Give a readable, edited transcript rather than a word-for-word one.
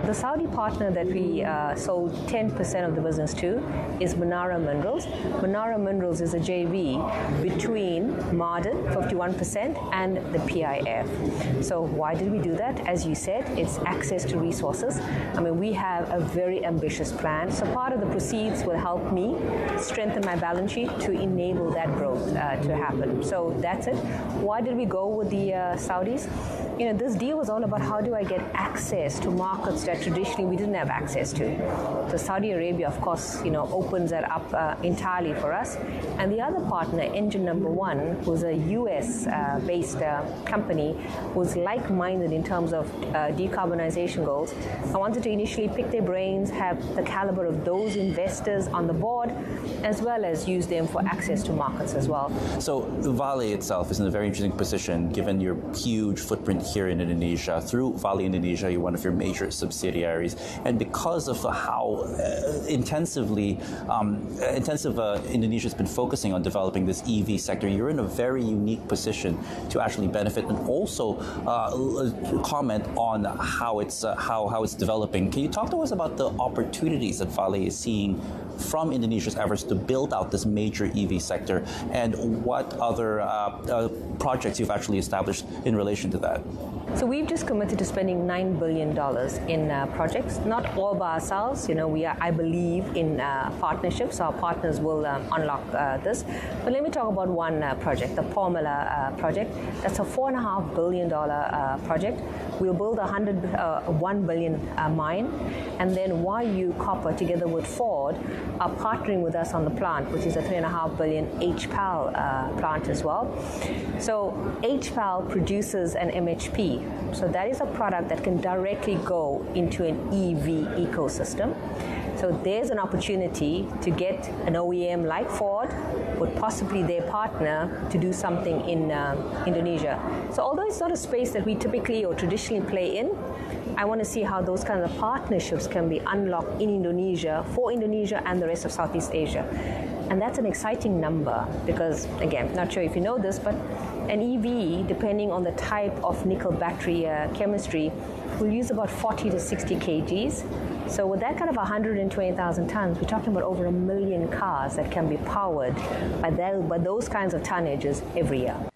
The Saudi partner that we sold 10% of the business to is Manara Minerals. Manara Minerals is a JV between Ma'aden, 51%, and the PIF. So why did we do that? As you said, it's access to resources. I mean, we have a very ambitious plan. So part of the proceeds will help me strengthen my balance sheet to enable that growth to happen. So that's it. Why did we go with the Saudis? You know, this deal was all about how do I get access to markets that traditionally we didn't have access to. So Saudi Arabia, of course, you know, opens that up entirely for us. And the other partner, Engine Number One, who's a US-based company, who's like-minded in terms of decarbonization goals. I wanted to initially pick their brains, have the caliber of those investors on the board, as well as use them for access to markets as well. So Vale itself is in a very interesting position, given your huge footprint here in Indonesia. Through Vale Indonesia, you're one of your major subsidiaries, and because of how intensive Indonesia has been focusing on developing this EV sector, you're in a very unique position to actually benefit and also comment on how it's developing. Can you talk to us about the opportunities that Vale is seeing from Indonesia's efforts to build out this major EV sector, and what other projects you've actually established in relation to that? So we've just committed to spending $9 billion in projects, not all by ourselves. You know, I believe in partnerships. Our partners will unlock this. But let me talk about one project, the Formula project. That's a $4.5 billion project. We'll build a $1 billion mine, and then YU Copper, together with Ford, are partnering with us on the plant, which is a $3.5 billion HPAL plant as well. So HPAL produces an MHP. So that is a product that can directly go into an EV ecosystem. So there's an opportunity to get an OEM like Ford, with possibly their partner, to do something in Indonesia. So although it's not a space that we typically or traditionally play in, I want to see how those kinds of partnerships can be unlocked in Indonesia, for Indonesia and the rest of Southeast Asia. And that's an exciting number because, again, not sure if you know this, but an EV, depending on the type of nickel battery chemistry, will use about 40 to 60 kgs. So with that kind of 120,000 tons, we're talking about over 1 million cars that can be powered by those kinds of tonnages every year.